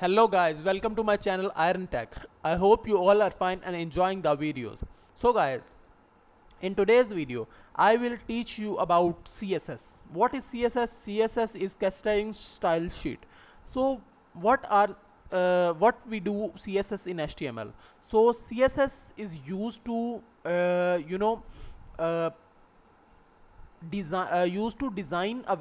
Hello guys, welcome to my channel Iron Tech. I hope you all are fine and enjoying the videos. So guys, in today's video, I will teach you about CSS. What is CSS? CSS is cascading style sheet. So what we do CSS in HTML? So CSS is used to uh, used to design an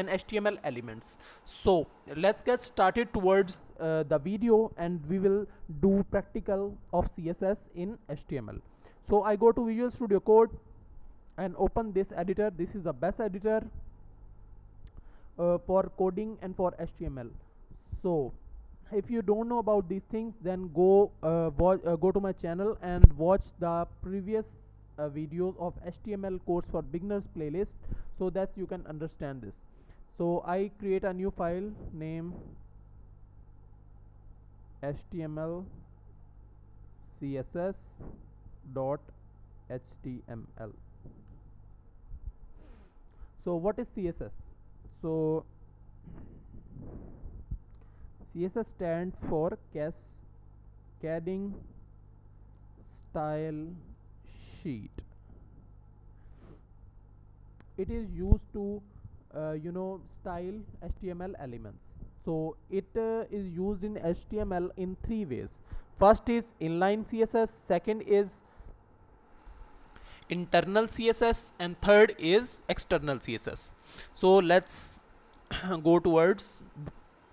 HTML elements. So let's get started towards the video, and we will do practical of CSS in HTML. So I go to Visual Studio Code and open this editor. This is the best editor for coding and for HTML. So if you don't know about these things, then go to my channel and watch the previous videos of HTML codes for beginners playlist, so that you can understand this. So I create a new file name html css dot html. So what is CSS? So CSS stands for cascading style sheet. It is used to style HTML elements. So it is used in HTML in three ways. First is inline CSS, second is internal CSS, and third is external CSS. So let's go towards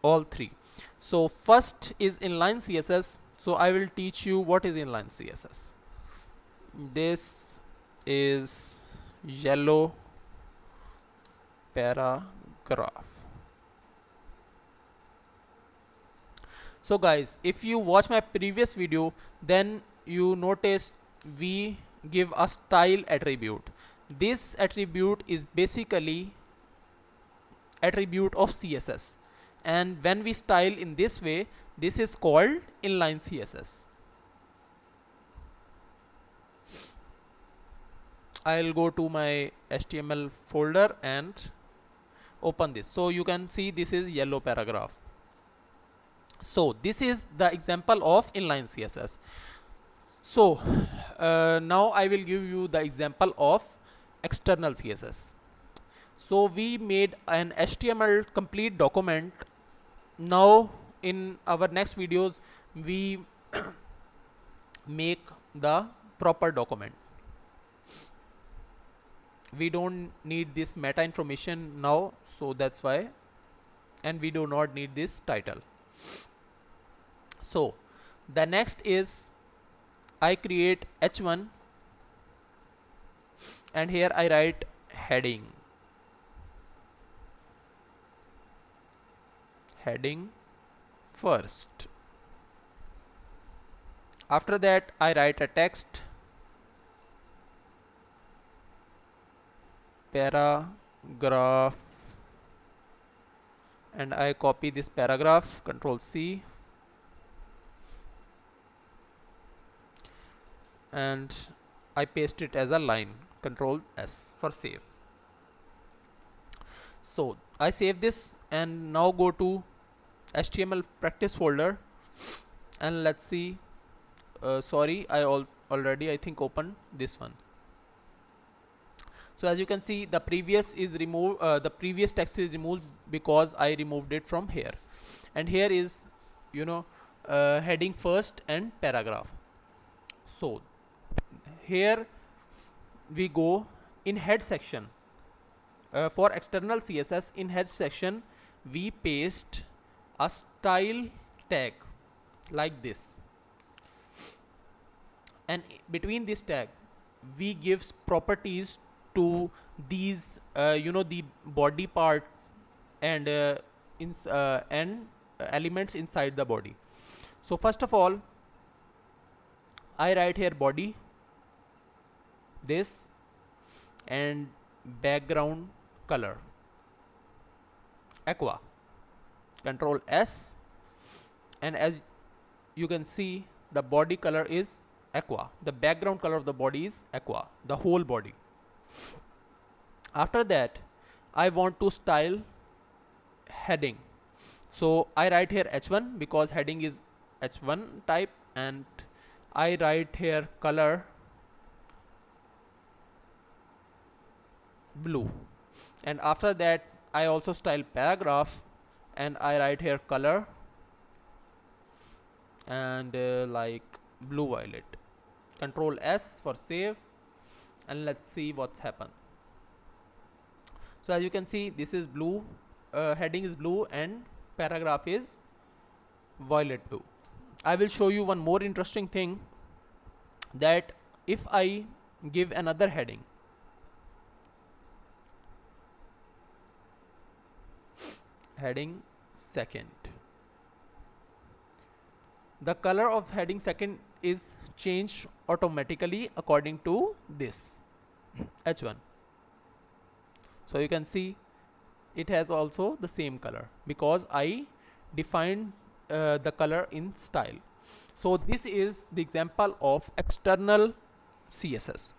all three. So first is inline CSS. So I will teach you what is inline CSS. This is yellow paragraph. So guys, if you watch my previous video, then you noticed we give a style attribute. This attribute is basically attribute of CSS, and when we style in this way, this is called inline CSS. I'll go to my HTML folder and open this. So you can see this is yellow paragraph. So this is the example of inline CSS. So now I will give you the example of external CSS. So we made an HTML complete document. Now in our next videos we make the proper document. We don't need this meta information now, so that's why, and we do not need this title. So the next is I create h1, and here I write heading first. After that I write a text paragraph, and I copy this paragraph, Control C, and I paste it as a line, Control S for save. So I save this and now go to HTML practice folder, and let's see. Sorry, I already I think opened this one. So as you can see, the previous is removed. The previous text is removed because I removed it from here, and here is heading first and paragraph. So here we go in head section. For external CSS, in head section we paste a style tag like this, and between this tag we give properties to these the body part and elements inside the body. So first of all I write here body, this, and background color aqua, Control S, and as you can see the body color is aqua, the background color of the body is aqua, the whole body. After that I want to style heading. So I write here h1 because heading is h1 type, and I write here color blue, and after that I also style paragraph and I write here color and like blue violet. Control S for save, and let's see what's happened. So as you can see, this is blue, heading is blue and paragraph is violet blue. I will show you one more interesting thing, that if I give another heading, heading second, the color of heading second is changed automatically according to this h1. So you can see it has also the same color because I defined the color in style. So this is the example of external CSS.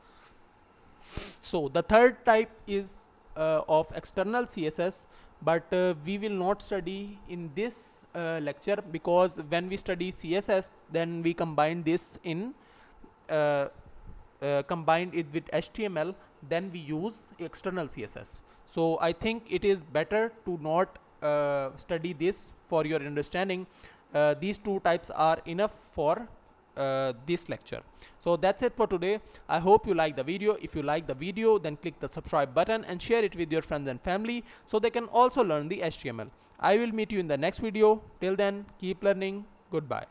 So the third type is of external CSS, but we will not study in this lecture, because when we study CSS, then we combine this in combined it with HTML, then we use external CSS. So I think it is better to not study this for your understanding. These two types are enough for this lecture. So that's it for today. I hope you like the video. If you like the video, then click the subscribe button and share it with your friends and family so they can also learn the HTML. I will meet you in the next video. Till then, keep learning. Goodbye.